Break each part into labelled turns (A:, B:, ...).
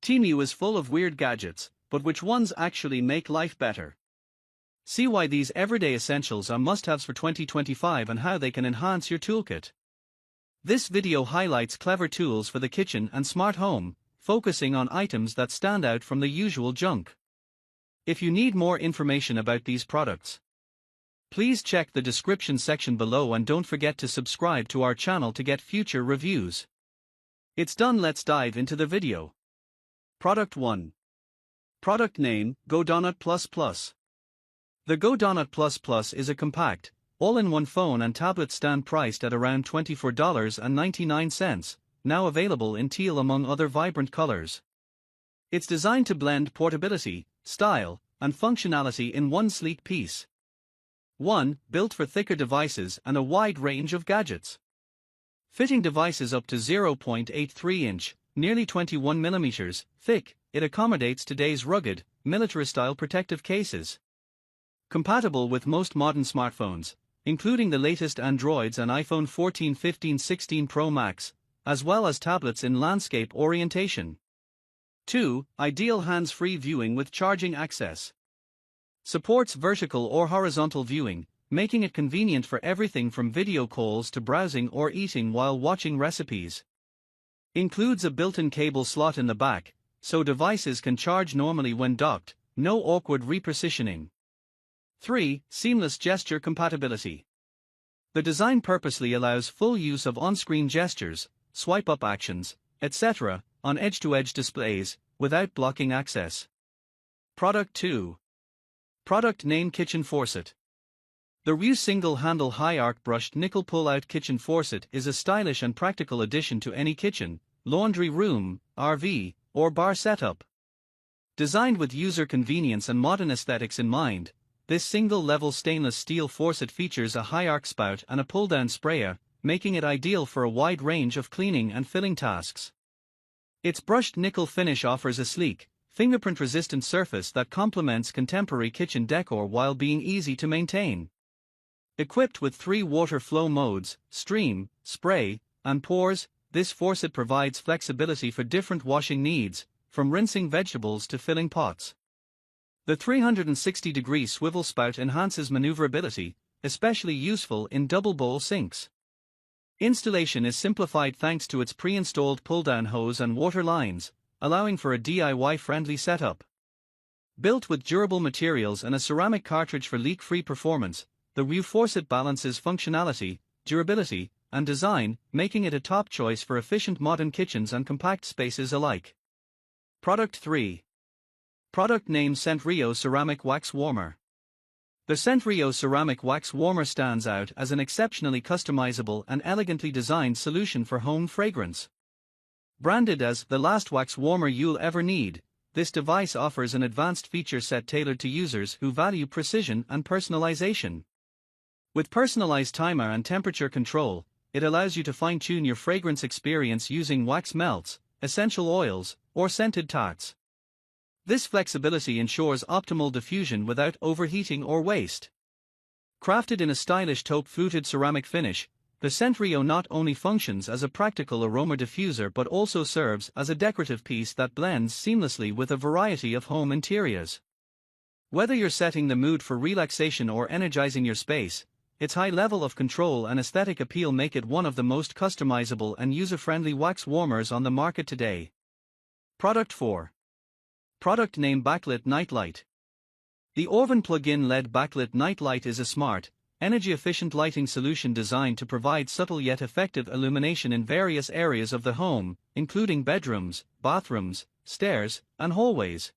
A: TEMU is full of weird gadgets, but which ones actually make life better? See why these everyday essentials are must-haves for 2025 and how they can enhance your toolkit. This video highlights clever tools for the kitchen and smart home, focusing on items that stand out from the usual junk. If you need more information about these products, please check the description section below and don't forget to subscribe to our channel to get future reviews. It's done, let's dive into the video. Product 1. Product name, GoDonut Plus Plus. The GoDonut Plus Plus is a compact, all-in-one phone and tablet stand priced at around $24.99, now available in teal among other vibrant colors. It's designed to blend portability, style, and functionality in one sleek piece. 1. Built for thicker devices and a wide range of gadgets. Fitting devices up to 0.83 inch, nearly 21 mm, thick, it accommodates today's rugged, military-style protective cases. Compatible with most modern smartphones, including the latest Androids and iPhone 14, 15, 16 Pro Max, as well as tablets in landscape orientation. 2. Ideal hands-free viewing with charging access. Supports vertical or horizontal viewing, making it convenient for everything from video calls to browsing or eating while watching recipes. Includes a built-in cable slot in the back, so devices can charge normally when docked, no awkward repositioning. 3. Seamless gesture compatibility. The design purposely allows full use of on-screen gestures, swipe-up actions, etc., on edge-to-edge displays, without blocking access. Product 2. Product name, Kitchen Faucet. The Rue single-handle high-arc brushed nickel pull-out kitchen faucet is a stylish and practical addition to any kitchen, laundry room, RV, or bar setup. Designed with user convenience and modern aesthetics in mind, this single-level stainless steel faucet features a high-arc spout and a pull-down sprayer, making it ideal for a wide range of cleaning and filling tasks. Its brushed nickel finish offers a sleek, fingerprint-resistant surface that complements contemporary kitchen decor while being easy to maintain. Equipped with 3 water flow modes, stream, spray, and pours, this faucet provides flexibility for different washing needs, from rinsing vegetables to filling pots. The 360-degree swivel spout enhances maneuverability, especially useful in double-bowl sinks. Installation is simplified thanks to its pre-installed pull-down hose and water lines, allowing for a DIY-friendly setup. Built with durable materials and a ceramic cartridge for leak-free performance, the Rue faucet balances functionality, durability, and design, making it a top choice for efficient modern kitchens and compact spaces alike. Product 3. Product name, Centrio Ceramic Wax Warmer. The Centrio Ceramic Wax Warmer stands out as an exceptionally customizable and elegantly designed solution for home fragrance. Branded as the last wax warmer you'll ever need, this device offers an advanced feature set tailored to users who value precision and personalization. With personalized timer and temperature control, it allows you to fine-tune your fragrance experience using wax melts, essential oils, or scented tarts. This flexibility ensures optimal diffusion without overheating or waste. Crafted in a stylish taupe-fluted ceramic finish, the Centrio not only functions as a practical aroma diffuser but also serves as a decorative piece that blends seamlessly with a variety of home interiors. Whether you're setting the mood for relaxation or energizing your space, its high level of control and aesthetic appeal make it one of the most customizable and user-friendly wax warmers on the market today. Product 4. Product name, Backlit Nightlight. The Orvan plug-in LED backlit nightlight is a smart, energy-efficient lighting solution designed to provide subtle yet effective illumination in various areas of the home, including bedrooms, bathrooms, stairs, and hallways.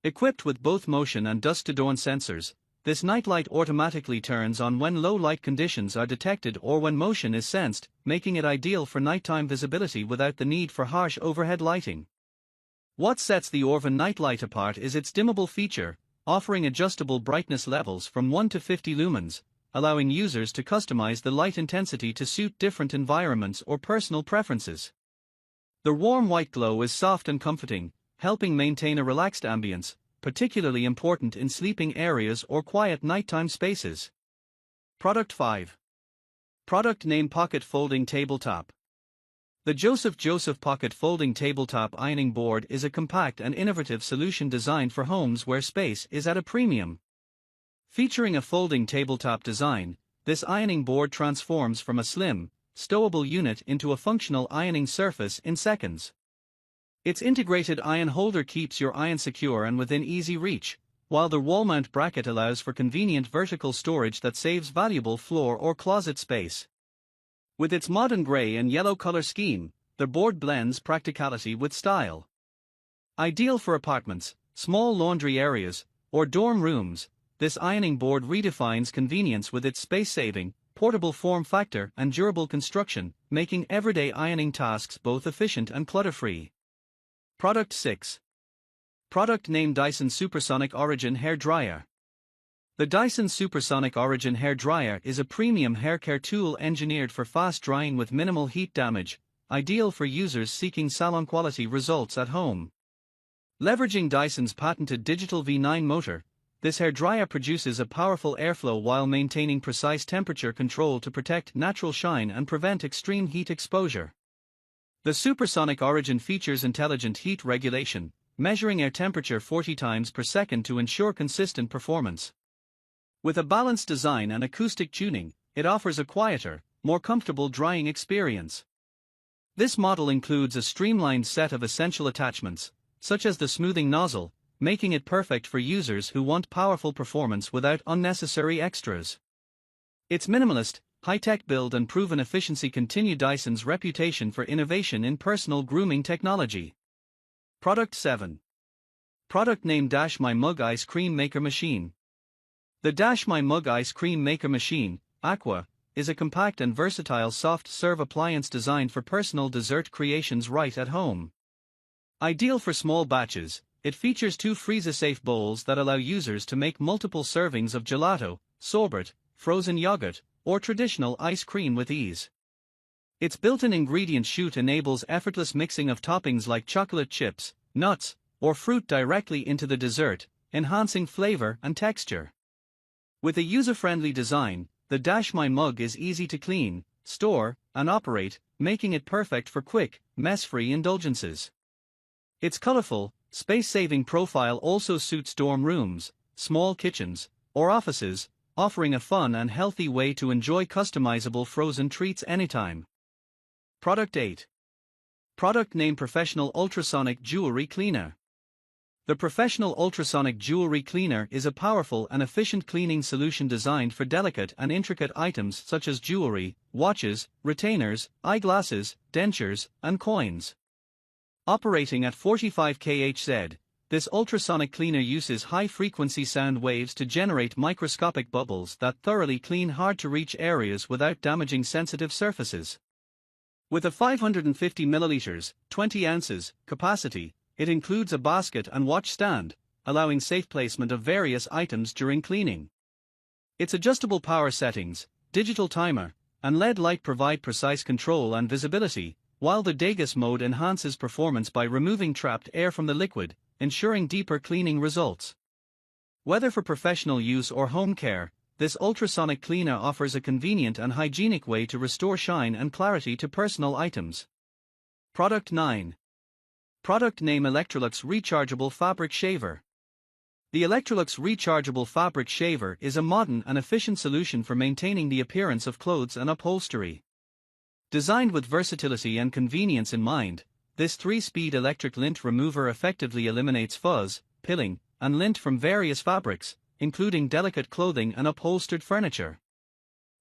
A: Equipped with both motion and dusk-to-dawn sensors, this nightlight automatically turns on when low light conditions are detected or when motion is sensed, making it ideal for nighttime visibility without the need for harsh overhead lighting. What sets the Orvan nightlight apart is its dimmable feature, offering adjustable brightness levels from 1 to 50 lumens, allowing users to customize the light intensity to suit different environments or personal preferences. The warm white glow is soft and comforting, helping maintain a relaxed ambience, particularly important in sleeping areas or quiet nighttime spaces. Product 5. Product name, Pocket Folding Tabletop. The Joseph Pocket Folding Tabletop Ironing Board is a compact and innovative solution designed for homes where space is at a premium. Featuring a folding tabletop design, this ironing board transforms from a slim, stowable unit into a functional ironing surface in seconds. Its integrated iron holder keeps your iron secure and within easy reach, while the wall mount bracket allows for convenient vertical storage that saves valuable floor or closet space. With its modern gray and yellow color scheme, the board blends practicality with style. Ideal for apartments, small laundry areas, or dorm rooms, this ironing board redefines convenience with its space-saving, portable form factor and durable construction, making everyday ironing tasks both efficient and clutter-free. Product 6. Product name: Dyson Supersonic Origin Hair Dryer. The Dyson Supersonic Origin Hair Dryer is a premium hair care tool engineered for fast drying with minimal heat damage, ideal for users seeking salon-quality results at home. Leveraging Dyson's patented digital V9 motor, this hair dryer produces a powerful airflow while maintaining precise temperature control to protect natural shine and prevent extreme heat exposure. The Supersonic Origin features intelligent heat regulation, measuring air temperature 40 times per second to ensure consistent performance. With a balanced design and acoustic tuning, it offers a quieter, more comfortable drying experience. This model includes a streamlined set of essential attachments, such as the smoothing nozzle, making it perfect for users who want powerful performance without unnecessary extras. Its minimalist, high-tech build and proven efficiency continue Dyson's reputation for innovation in personal grooming technology. Product 7. Product name: My Mug Ice Cream Maker Machine. The My Mug Ice Cream Maker Machine, Aqua, is a compact and versatile soft-serve appliance designed for personal dessert creations right at home. Ideal for small batches, it features two freezer-safe bowls that allow users to make multiple servings of gelato, sorbet, frozen yogurt, or traditional ice cream with ease. Its built-in ingredient chute enables effortless mixing of toppings like chocolate chips, nuts, or fruit directly into the dessert, enhancing flavor and texture. With a user-friendly design, the My Mug is easy to clean, store, and operate, making it perfect for quick, mess-free indulgences. Its colorful, space-saving profile also suits dorm rooms, small kitchens, or offices, offering a fun and healthy way to enjoy customizable frozen treats anytime. Product 8. Product name: Professional Ultrasonic Jewelry Cleaner. The Professional Ultrasonic Jewelry Cleaner is a powerful and efficient cleaning solution designed for delicate and intricate items such as jewelry, watches, retainers, eyeglasses, dentures, and coins. Operating at 45 kHz, this ultrasonic cleaner uses high-frequency sound waves to generate microscopic bubbles that thoroughly clean hard-to-reach areas without damaging sensitive surfaces. With a 550 milliliters, 20 ounces, capacity, it includes a basket and watch stand, allowing safe placement of various items during cleaning. Its adjustable power settings, digital timer, and LED light provide precise control and visibility, while the Degas mode enhances performance by removing trapped air from the liquid, ensuring deeper cleaning results. Whether for professional use or home care, this ultrasonic cleaner offers a convenient and hygienic way to restore shine and clarity to personal items. Product 9. Product name: Electrolux Rechargeable Fabric Shaver. The Electrolux Rechargeable Fabric Shaver is a modern and efficient solution for maintaining the appearance of clothes and upholstery. Designed with versatility and convenience in mind, this 3-speed electric lint remover effectively eliminates fuzz, pilling, and lint from various fabrics, including delicate clothing and upholstered furniture.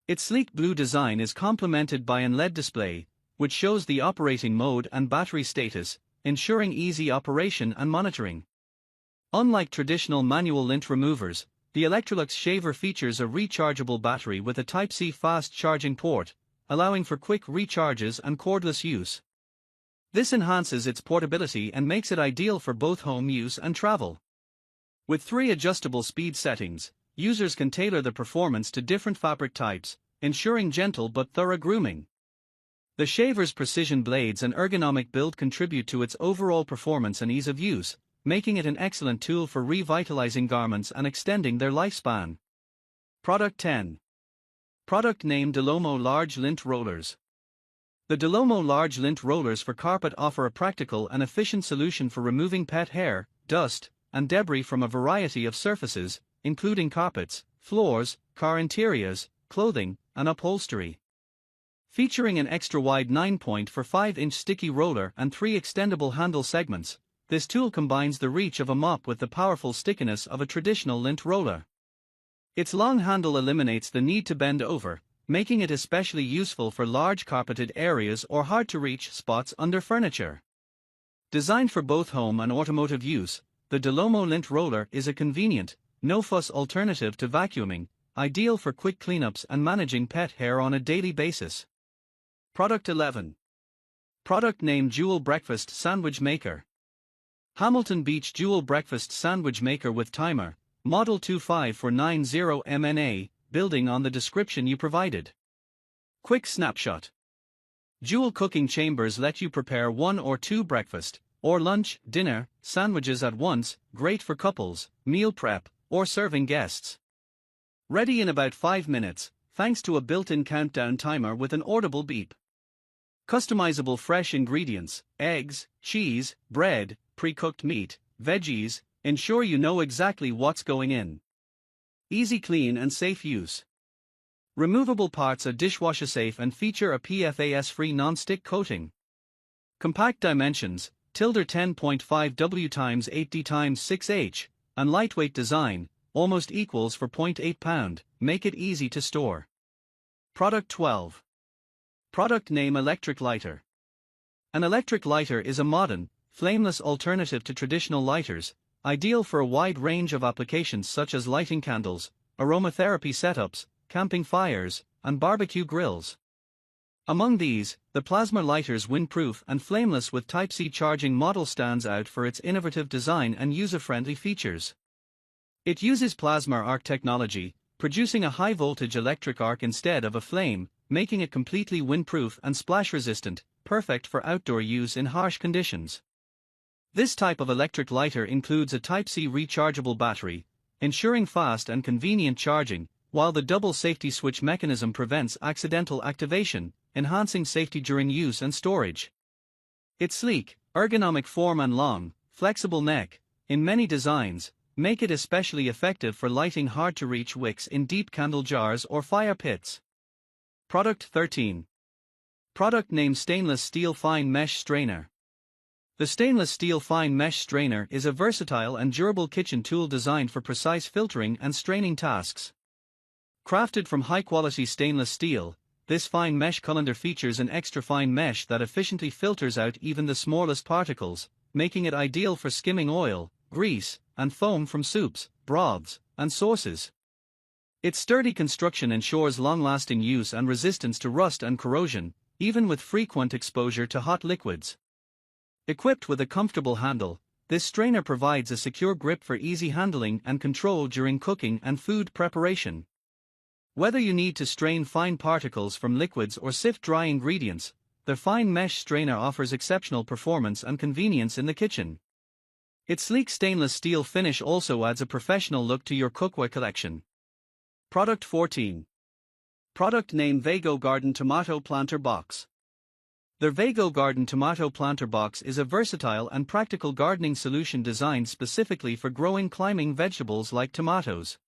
A: Its sleek blue design is complemented by an LED display, which shows the operating mode and battery status, ensuring easy operation and monitoring. Unlike traditional manual lint removers, the Electrolux shaver features a rechargeable battery with a Type-C fast charging port, allowing for quick recharges and cordless use. This enhances its portability and makes it ideal for both home use and travel. With 3 adjustable speed settings, users can tailor the performance to different fabric types, ensuring gentle but thorough grooming. The shaver's precision blades and ergonomic build contribute to its overall performance and ease of use, making it an excellent tool for revitalizing garments and extending their lifespan. Product 10. Product name: Delomo Large Lint Rollers. The Delomo large lint rollers for carpet offer a practical and efficient solution for removing pet hair, dust, and debris from a variety of surfaces, including carpets, floors, car interiors, clothing, and upholstery. Featuring an extra-wide 9-point for 5-inch sticky roller and 3 extendable handle segments, this tool combines the reach of a mop with the powerful stickiness of a traditional lint roller. Its long handle eliminates the need to bend over, making it especially useful for large carpeted areas or hard-to-reach spots under furniture. Designed for both home and automotive use, the Delomo lint roller is a convenient, no-fuss alternative to vacuuming, ideal for quick cleanups and managing pet hair on a daily basis. Product 11. Product name: Jewel Breakfast Sandwich Maker. Hamilton Beach Jewel Breakfast Sandwich Maker with timer, Model 25490 MNA, building on the description you provided. Quick snapshot. Jewel cooking chambers let you prepare 1 or 2 breakfast, or lunch, dinner, sandwiches at once, great for couples, meal prep, or serving guests. Ready in about 5 minutes, thanks to a built-in countdown timer with an audible beep. Customizable fresh ingredients: eggs, cheese, bread, pre-cooked meat, veggies, ensure you know exactly what's going in. Easy clean and safe use. Removable parts are dishwasher safe and feature a PFAS-free non-stick coating. Compact dimensions, 10.5 W x 8D x 6H, and lightweight design, almost equals for 0.8 pound, make it easy to store. Product 12. Product name: Electric Lighter. An electric lighter is a modern, flameless alternative to traditional lighters, ideal for a wide range of applications such as lighting candles, aromatherapy setups, camping fires, and barbecue grills. Among these, the plasma lighter's windproof and flameless with Type-C charging model stands out for its innovative design and user-friendly features. It uses plasma arc technology, producing a high-voltage electric arc instead of a flame, making it completely windproof and splash-resistant, perfect for outdoor use in harsh conditions. This type of electric lighter includes a Type-C rechargeable battery, ensuring fast and convenient charging, while the double safety switch mechanism prevents accidental activation, enhancing safety during use and storage. Its sleek, ergonomic form and long, flexible neck, in many designs, make it especially effective for lighting hard-to-reach wicks in deep candle jars or fire pits. Product 13. Product name: Stainless Steel Fine Mesh Strainer. The stainless steel fine mesh strainer is a versatile and durable kitchen tool designed for precise filtering and straining tasks. Crafted from high-quality stainless steel, this fine mesh colander features an extra fine mesh that efficiently filters out even the smallest particles, making it ideal for skimming oil, grease, and foam from soups, broths, and sauces. Its sturdy construction ensures long-lasting use and resistance to rust and corrosion, even with frequent exposure to hot liquids. Equipped with a comfortable handle, this strainer provides a secure grip for easy handling and control during cooking and food preparation. Whether you need to strain fine particles from liquids or sift dry ingredients, the fine mesh strainer offers exceptional performance and convenience in the kitchen. Its sleek stainless steel finish also adds a professional look to your cookware collection. Product 14. Product name: Vago Garden Tomato Planter Box. The Vago Garden Tomato Planter Box is a versatile and practical gardening solution designed specifically for growing climbing vegetables like tomatoes.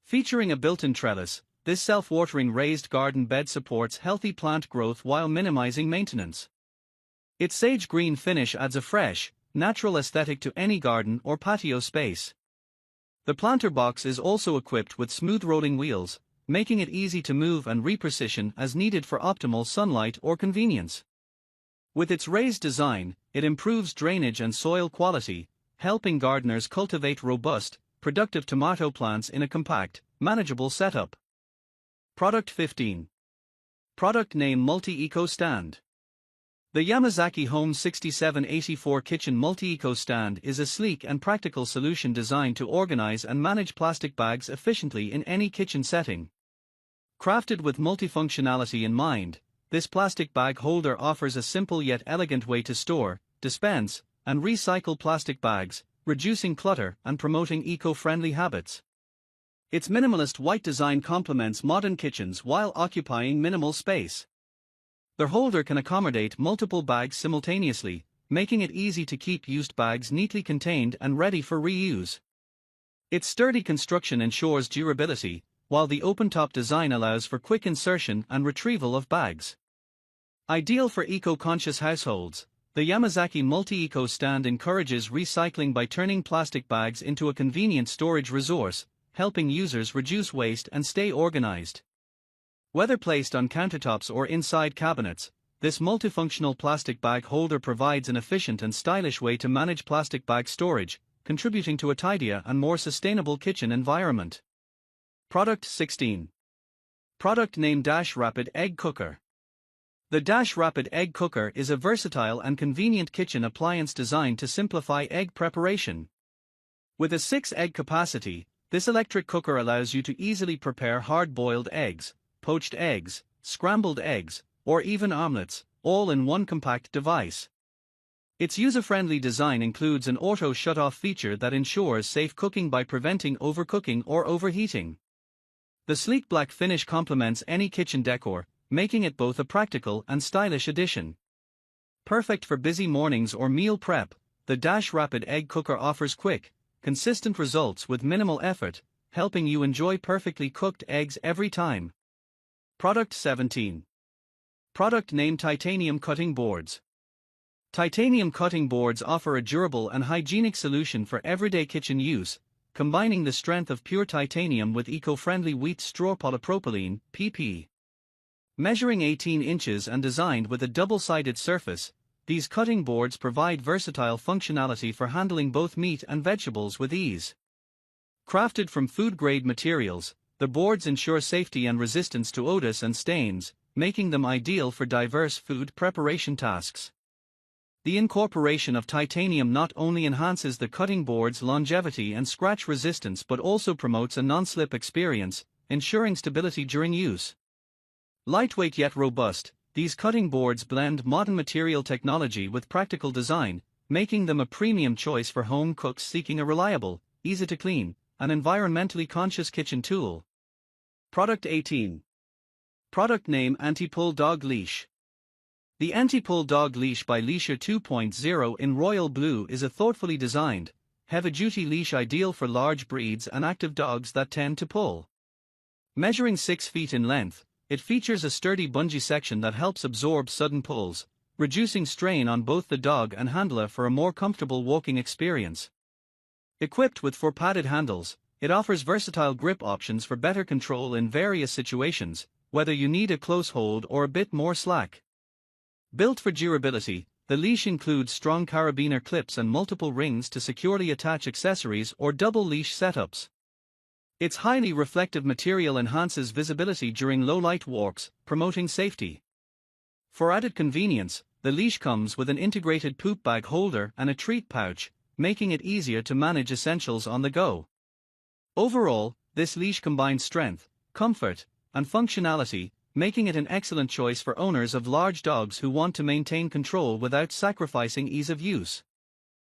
A: Featuring a built-in trellis, this self-watering raised garden bed supports healthy plant growth while minimizing maintenance. Its sage green finish adds a fresh, natural aesthetic to any garden or patio space. The planter box is also equipped with smooth rolling wheels, making it easy to move and reposition as needed for optimal sunlight or convenience. With its raised design, it improves drainage and soil quality, helping gardeners cultivate robust, productive tomato plants in a compact, manageable setup. Product 15. Product name: Multi-Eco Stand. The Yamazaki Home 6784 Kitchen Multi-Eco Stand is a sleek and practical solution designed to organize and manage plastic bags efficiently in any kitchen setting. Crafted with multifunctionality in mind, this plastic bag holder offers a simple yet elegant way to store, dispense, and recycle plastic bags, reducing clutter and promoting eco-friendly habits. Its minimalist white design complements modern kitchens while occupying minimal space. The holder can accommodate multiple bags simultaneously, making it easy to keep used bags neatly contained and ready for reuse. Its sturdy construction ensures durability, while the open-top design allows for quick insertion and retrieval of bags. Ideal for eco-conscious households, the Yamazaki Multi-Eco stand encourages recycling by turning plastic bags into a convenient storage resource, helping users reduce waste and stay organized. Whether placed on countertops or inside cabinets, this multifunctional plastic bag holder provides an efficient and stylish way to manage plastic bag storage, contributing to a tidier and more sustainable kitchen environment. Product 16. Product name Rapid Egg Cooker. The Rapid Egg Cooker is a versatile and convenient kitchen appliance designed to simplify egg preparation. With a 6-egg capacity, this electric cooker allows you to easily prepare hard-boiled eggs, poached eggs, scrambled eggs, or even omelets, all in one compact device. Its user-friendly design includes an auto shut-off feature that ensures safe cooking by preventing overcooking or overheating. The sleek black finish complements any kitchen decor, making it both a practical and stylish addition. Perfect for busy mornings or meal prep, the Rapid Egg Cooker offers quick, consistent results with minimal effort, helping you enjoy perfectly cooked eggs every time. Product 17. Product name Titanium Cutting Boards. Titanium cutting boards offer a durable and hygienic solution for everyday kitchen use, combining the strength of pure titanium with eco-friendly wheat straw polypropylene (PP). Measuring 18 inches and designed with a double-sided surface, these cutting boards provide versatile functionality for handling both meat and vegetables with ease. Crafted from food-grade materials, the boards ensure safety and resistance to odors and stains, making them ideal for diverse food preparation tasks. The incorporation of titanium not only enhances the cutting board's longevity and scratch resistance but also promotes a non-slip experience, ensuring stability during use. Lightweight yet robust, these cutting boards blend modern material technology with practical design, making them a premium choice for home cooks seeking a reliable, easy-to-clean, and environmentally conscious kitchen tool. Product 18. Product name Anti-Pull Dog Leash. The Anti-Pull Dog Leash by Leasher 2.0 in royal blue is a thoughtfully designed, heavy-duty leash ideal for large breeds and active dogs that tend to pull. Measuring 6 feet in length, it features a sturdy bungee section that helps absorb sudden pulls, reducing strain on both the dog and handler for a more comfortable walking experience. Equipped with 4 padded handles, it offers versatile grip options for better control in various situations, whether you need a close hold or a bit more slack. Built for durability, the leash includes strong carabiner clips and multiple rings to securely attach accessories or double leash setups. Its highly reflective material enhances visibility during low-light walks, promoting safety. For added convenience, the leash comes with an integrated poop bag holder and a treat pouch, making it easier to manage essentials on the go. Overall, this leash combines strength, comfort, and functionality, making it an excellent choice for owners of large dogs who want to maintain control without sacrificing ease of use.